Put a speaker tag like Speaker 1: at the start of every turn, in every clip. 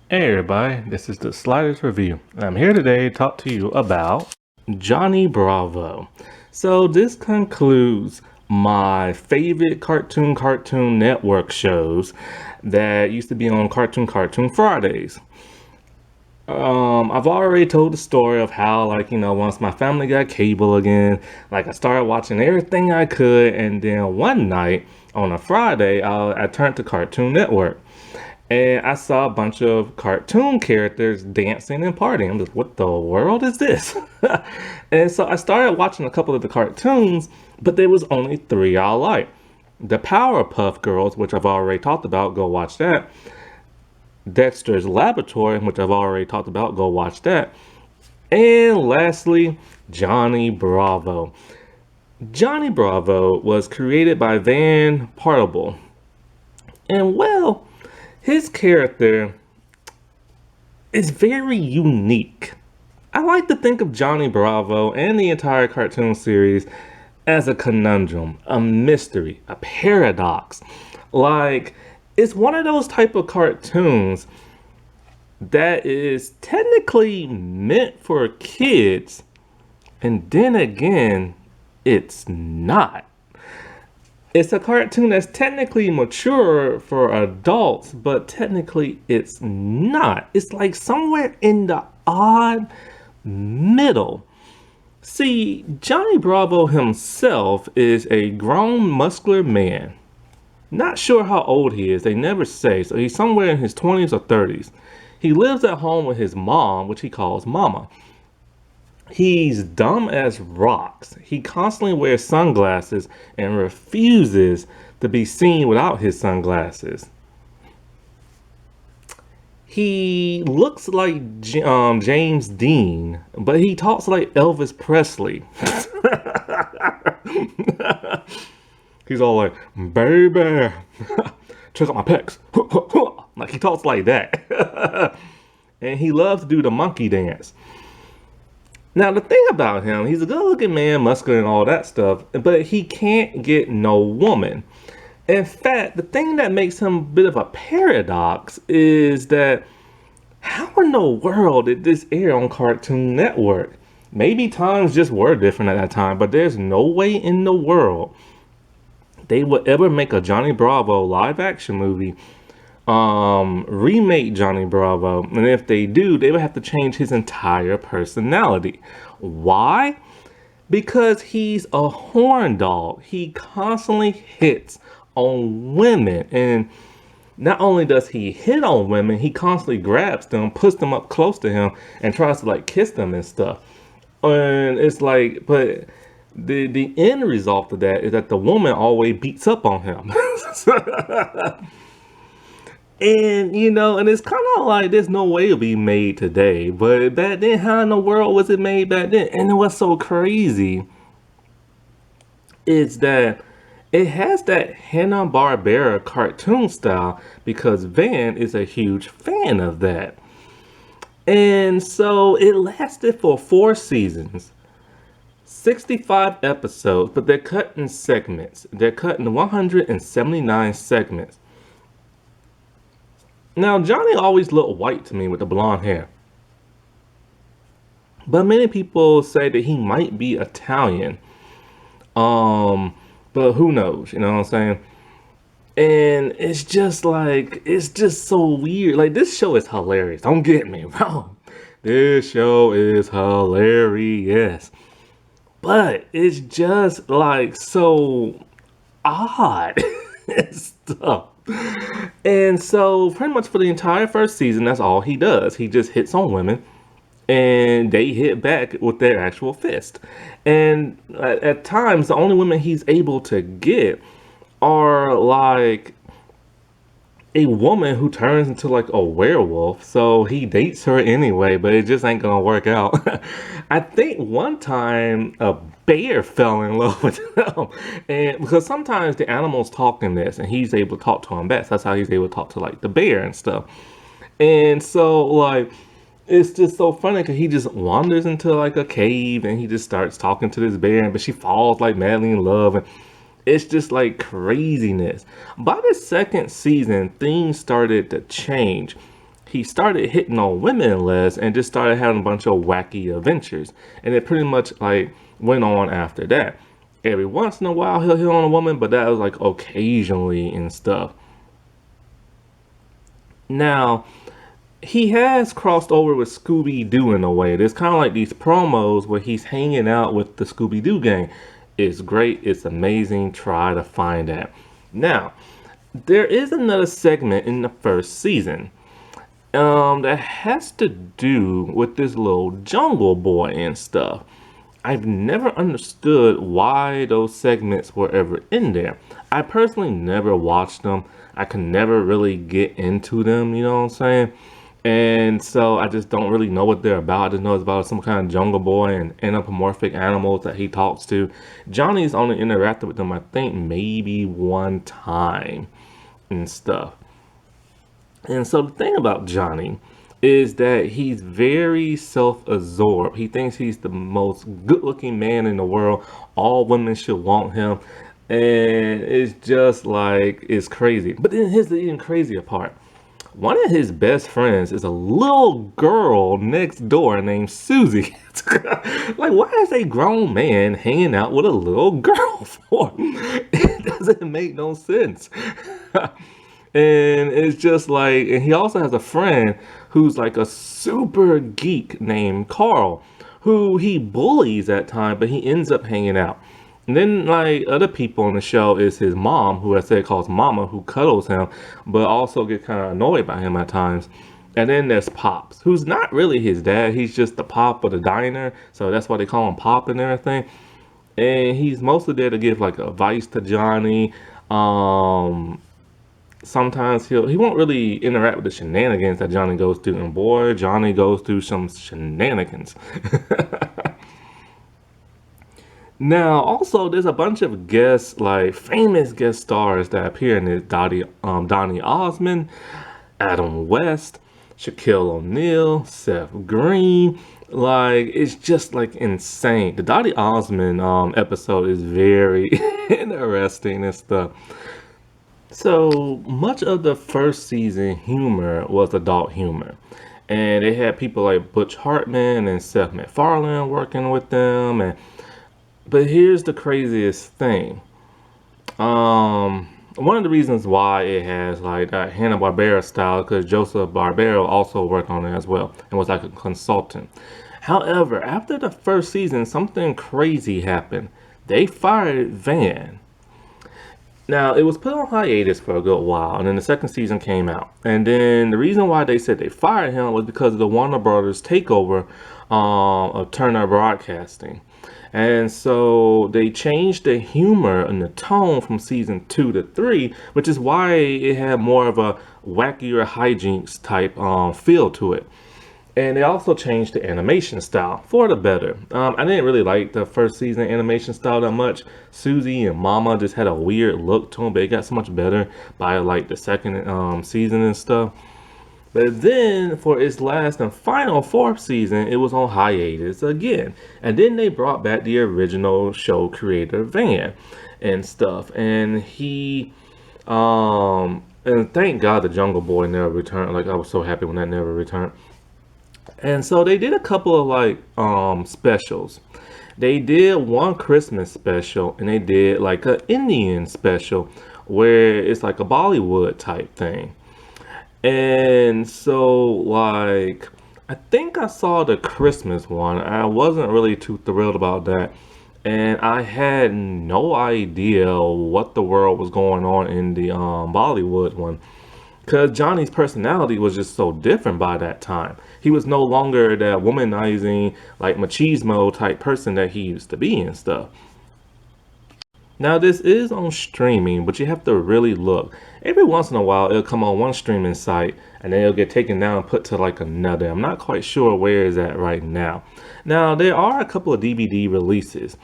Speaker 1: Hey everybody, this is the Sliders Review. I'm here today to talk to you about Johnny Bravo. So this concludes my favorite Cartoon Network shows that used to be on Cartoon Fridays. I've already told the story of how, once my family got cable again, I started watching everything I could, and then one night on a Friday, I turned to Cartoon Network. And I saw a bunch of cartoon characters dancing and partying. I'm just, what the world is this? And so I started watching a couple of the cartoons, but there was only three I liked. The Powerpuff Girls, which I've already talked about, go watch that. Dexter's Laboratory, which I've already talked about, go watch that. And lastly, Johnny Bravo. Johnny Bravo was created by Van Partible. And well, his character is very unique. I like to think of Johnny Bravo and the entire cartoon series as a conundrum, a mystery, a paradox. It's one of those type of cartoons that is technically meant for kids, and then again, it's not. It's a cartoon that's technically mature for adults, but technically it's not. It's like somewhere in the odd middle. See, Johnny Bravo himself is a grown, muscular man. Not sure how old he is, they never say, so he's somewhere in his 20s or 30s. He lives at home with his mom, which he calls Mama. He's dumb as rocks. He constantly wears sunglasses and refuses to be seen without his sunglasses. He looks like James Dean, but he talks like Elvis Presley. He's all like, baby, check out my pecs. Like he talks like that. And he loves to do the monkey dance. Now, the thing about him, he's a good-looking man, muscular and all that stuff, but he can't get no woman. In fact, the thing that makes him a bit of a paradox is that how in the world did this air on Cartoon Network? Maybe times just were different at that time, but there's no way in the world they would ever make a Johnny Bravo live-action movie, remake Johnny Bravo, and if they do, they would have to change his entire personality. Why? Because he's a horn dog. He constantly hits on women, and not only does he hit on women, he constantly grabs them, puts them up close to him, and tries to kiss them and stuff. And it's like, but the end result of that is that the woman always beats up on him. And and it's kind of like there's no way it'll be made today, but back then, how in the world was it made back then? And what's so crazy is that it has that Hanna-Barbera cartoon style because Van is a huge fan of that. And so it lasted for 4 seasons, 65 episodes, but they're cut in segments. They're cut in 179 segments. Now, Johnny always looked white to me with the blonde hair. But many people say that he might be Italian. But who knows, you know what I'm saying? And it's just so weird. This show is hilarious. Don't get me wrong. This show is hilarious. But it's just so odd and stuff. And so pretty much for the entire first season, that's all he does. He just hits on women and they hit back with their actual fist. And at times, the only women he's able to get are a woman who turns into a werewolf. So he dates her anyway, but it just ain't gonna work out. I think one time a bear fell in love with him, and because sometimes the animals talk in this, and he's able to talk to them back. So that's how he's able to talk to the bear and stuff. And so it's just so funny because he just wanders into a cave and he just starts talking to this bear, but she falls madly in love, and it's just craziness. By the second season, things started to change. he started hitting on women less and just started having a bunch of wacky adventures. And it pretty much like went on after that. Every once in a while he'll hit on a woman, but that was like occasionally and stuff. Now, he has crossed over with Scooby-Doo in a way. There's kind of like these promos where he's hanging out with the Scooby-Doo gang. It's great. It's amazing. Try to find that. Now, there is another segment in the first season that has to do with this little jungle boy and stuff. I've never understood why those segments were ever in there. I personally never watched them. I can never really get into them, you know what I'm saying? And so I just don't really know what they're about. I just know it's about some kind of jungle boy and anthropomorphic animals that he talks to. Johnny's only interacted with them, I think, maybe one time and stuff. And so the thing about Johnny is that he's very self-absorbed. He thinks he's the most good-looking man in the world. All women should want him. And it's just like, it's crazy. But then here's the even crazier part. One of his best friends is a little girl next door named Susie. Like, why is a grown man hanging out with a little girl for? It doesn't make no sense. And it's just like, and he also has a friend who's like a super geek named Carl, who he bullies at times, but he ends up hanging out. And then like other people on the show is his mom, who I said calls Mama, who cuddles him, but also get kind of annoyed by him at times. And then there's Pops, who's not really his dad. He's just the pop of the diner. So that's why they call him Pop and everything. And he's mostly there to give like advice to Johnny. Sometimes he won't really interact with the shenanigans that Johnny goes through. And boy, Johnny goes through some shenanigans. Now, also, there's a bunch of guests, like famous guest stars that appear in this. Donny Osmond, Adam West, Shaquille O'Neal, Seth Green. Like, it's just like insane. The Donny Osmond episode is very interesting and stuff. So much of the first season humor was adult humor. And they had people like Butch Hartman and Seth MacFarlane working with them. But here's the craziest thing. One of the reasons why it has like that Hanna-Barbera style, because Joseph Barbero also worked on it as well and was like a consultant. However, after the first season, something crazy happened. They fired Van. Now, it was put on hiatus for a good while, and then the second season came out. And then the reason why they said they fired him was because of the Warner Brothers takeover of Turner Broadcasting. And so they changed the humor and the tone from season 2 to 3, which is why it had more of a wackier hijinks type feel to it. And they also changed the animation style for the better. I didn't really like the first season animation style that much. Susie and Mama just had a weird look to them, but it got so much better by like the second season and stuff. But then for its last and final fourth season, it was on hiatus again. And then they brought back the original show creator Van and stuff. And he, and thank God the Jungle Boy never returned. Like I was so happy when that never returned. And so they did a couple of like specials. They did one Christmas special and they did like an Indian special where it's like a Bollywood type thing. And so like I think I saw the Christmas one. I wasn't really too thrilled about that. And I had no idea what the world was going on in the Bollywood one. Because Johnny's personality was just so different by that time. He was no longer that womanizing, like machismo type person that he used to be and stuff. Now this is on streaming, but you have to really look. Every once in a while, it'll come on one streaming site, and then it'll get taken down and put to like another. I'm not quite sure where it's at right now. Now, there are a couple of DVD releases.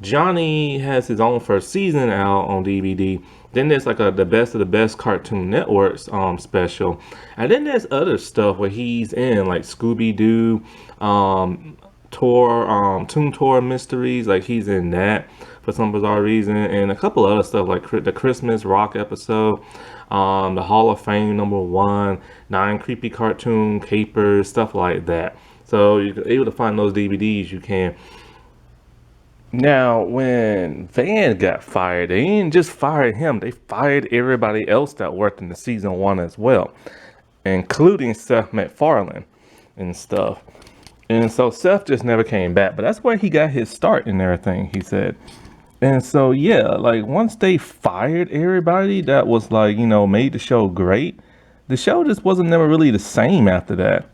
Speaker 1: Johnny has his own first season out on DVD. Then there's like the best of the best Cartoon Networks special. And then there's other stuff where he's in like Scooby-Doo, Toon Tour Mysteries. Like he's in that for some bizarre reason, and a couple other stuff like the Christmas Rock episode, the Hall of Fame #1, 9 creepy cartoon capers, stuff like that. So you're able to find those DVDs. You can. Now, when Van got fired, they didn't just fire him, they fired everybody else that worked in the season one as well, including Seth MacFarlane and stuff. And so Seth just never came back, but that's where he got his start and everything, he said. And so, yeah, like once they fired everybody that was like, made the show great, the show just wasn't never really the same after that.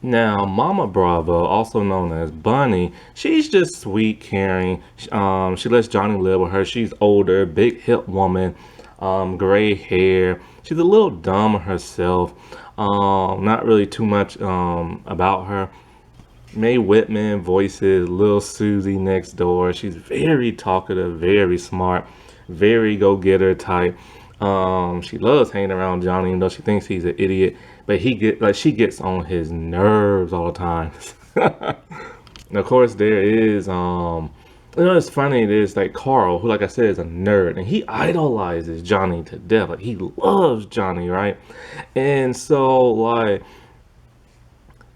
Speaker 1: Now, Mama Bravo, also known as Bunny, she's just sweet, caring. She lets Johnny live with her. She's older, big hip woman, gray hair. She's a little dumb herself. Not really too much about her. Mae Whitman voices Lil Susie next door. She's very talkative, very smart, very go-getter type. She loves hanging around Johnny, even though she thinks he's an idiot. But she gets on his nerves all the time. And of course, there is it's funny. There's like Carl, who, like I said, is a nerd, and he idolizes Johnny to death. Like he loves Johnny, right? And so like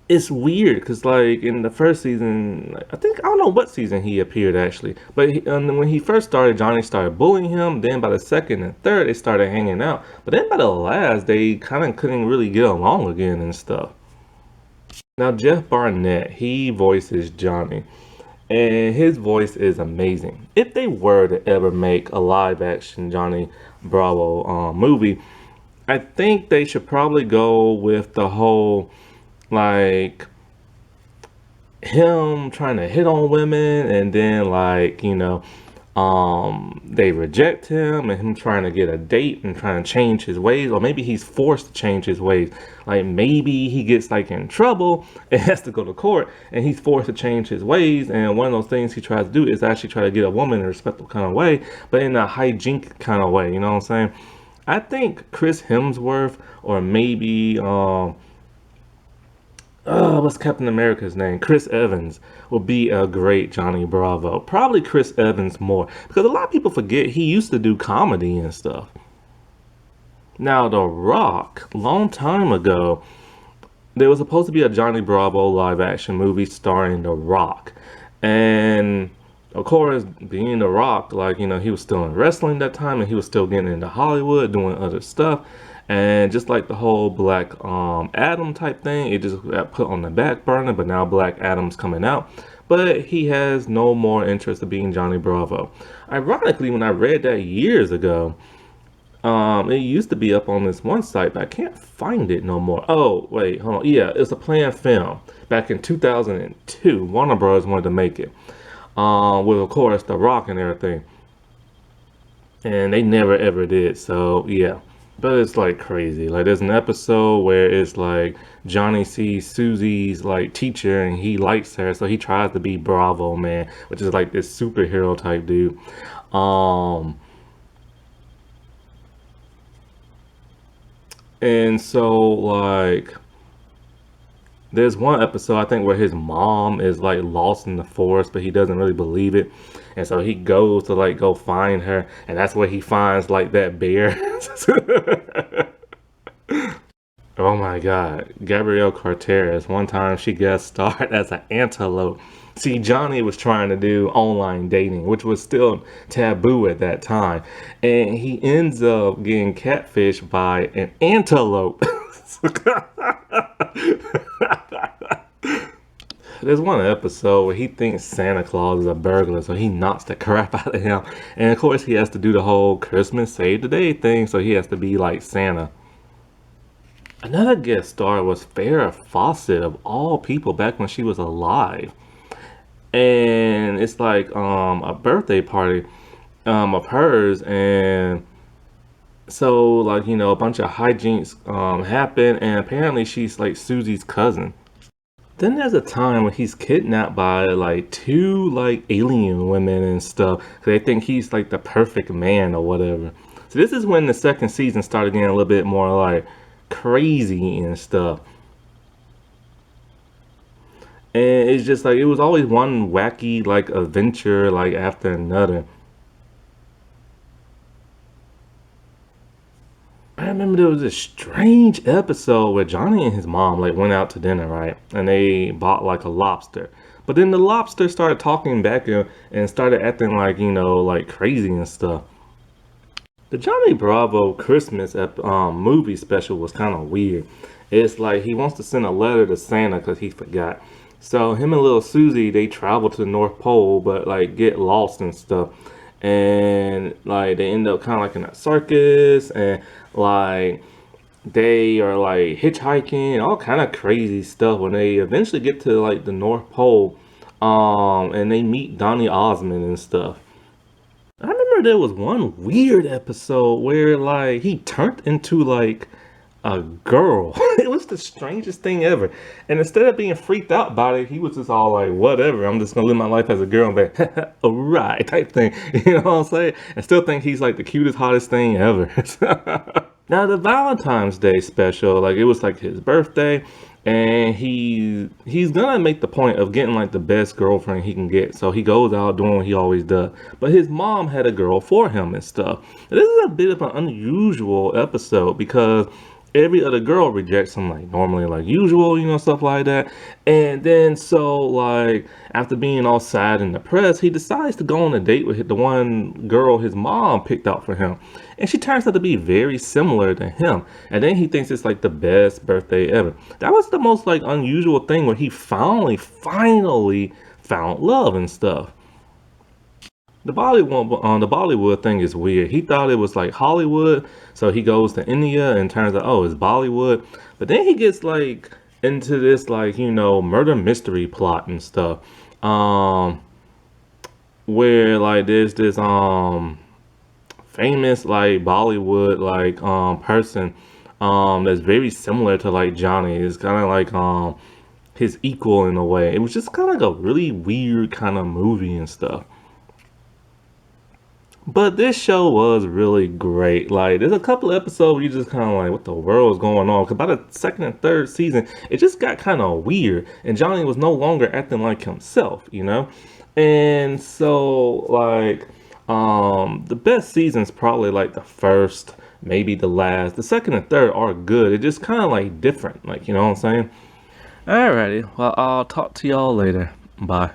Speaker 1: it's weird because like in the first season, I don't know what season he appeared actually, but when he first started, Johnny started bullying him. Then by the second and third, they started hanging out. But then by the last, they kind of couldn't really get along again and stuff. Now Jeff Barnett, he voices Johnny, and his voice is amazing. If they were to ever make a live action Johnny Bravo movie, I think they should probably go with the whole like him trying to hit on women, and then like they reject him, and him trying to get a date and trying to change his ways, or maybe he's forced to change his ways. Like maybe he gets like in trouble and has to go to court, and he's forced to change his ways, and one of those things he tries to do is actually try to get a woman in a respectful kind of way, but in a hijink kind of way, you know what I'm saying? I think Chris Hemsworth, or maybe what's Captain America's name? Chris Evans will be a great Johnny Bravo. Probably Chris Evans more, because a lot of people forget he used to do comedy and stuff. Now, The Rock, long time ago, there was supposed to be a Johnny Bravo live action movie starring The Rock. And of course, being The Rock, like, he was still in wrestling that time, and he was still getting into Hollywood, doing other stuff. And just like the whole Black Adam type thing, it just got put on the back burner, but now Black Adam's coming out. But he has no more interest in being Johnny Bravo. Ironically, when I read that years ago, it used to be up on this one site, but I can't find it no more. Oh, wait, hold on. Yeah, it's a planned film. Back in 2002, Warner Bros. Wanted to make it. With, of course, The Rock and everything. And they never ever did, so yeah. But it's like crazy. Like there's an episode where it's like Johnny sees Susie's like teacher and he likes her, so he tries to be Bravo Man, which is like this superhero type dude. And so like there's one episode I think where his mom is like lost in the forest, but he doesn't really believe it. And so he goes to like go find her, and that's where he finds like that bear. Oh my God, Gabrielle Carteris. One time she guest starred as an antelope. See, Johnny was trying to do online dating, which was still taboo at that time, and he ends up getting catfished by an antelope. There's one episode where he thinks Santa Claus is a burglar, so he knocks the crap out of him. And of course, he has to do the whole Christmas Save the Day thing, so he has to be like Santa. Another guest star was Farrah Fawcett, of all people, back when she was alive. And it's like a birthday party of hers, and so like a bunch of hijinks happen, and apparently she's like Susie's cousin. Then there's a time when he's kidnapped by like two like alien women and stuff. So they think he's like the perfect man or whatever. So this is when the second season started getting a little bit more like crazy and stuff. And it's just like it was always one wacky like adventure like after another. I remember there was this strange episode where Johnny and his mom like went out to dinner, right? And they bought like a lobster. But then the lobster started talking back and started acting like, like crazy and stuff. The Johnny Bravo Christmas movie special was kind of weird. It's like he wants to send a letter to Santa because he forgot. So him and little Susie they travel to the North Pole, but like get lost and stuff. And like they end up kind of like in a circus, and like they are like hitchhiking and all kind of crazy stuff. When they eventually get to like the North Pole, and they meet Donny Osmond and stuff. I remember there was one weird episode where like he turned into like a girl. It was the strangest thing ever. And instead of being freaked out by it, he was just all like, whatever, I'm just gonna live my life as a girl and be alright type thing. You know what I'm saying? I still think he's like the cutest, hottest thing ever. Now the Valentine's Day special, like it was like his birthday, and he's gonna make the point of getting like the best girlfriend he can get. So he goes out doing what he always does. But his mom had a girl for him and stuff. And this is a bit of an unusual episode because every other girl rejects him like normally like usual, stuff like that. And then so like after being all sad and depressed, he decides to go on a date with the one girl his mom picked out for him. And she turns out to be very similar to him. And then he thinks it's like the best birthday ever. That was the most like unusual thing where he finally found love and stuff. The Bollywood thing is weird. He thought it was like Hollywood, so he goes to India and turns out, oh, it's Bollywood. But then he gets like into this like murder mystery plot and stuff, where like there's this famous like Bollywood like person that's very similar to like Johnny. It's kind of like his equal in a way. It was just kind of like a really weird kind of movie and stuff. But this show was really great. Like, there's a couple episodes where you just kind of like, what the world is going on? Because by the second and third season, it just got kind of weird, and Johnny was no longer acting like himself. And so, like, the best season's probably like the first, maybe the last. The second and third are good. It just kind of like different, like you know what I'm saying? Alrighty, well, I'll talk to y'all later. Bye.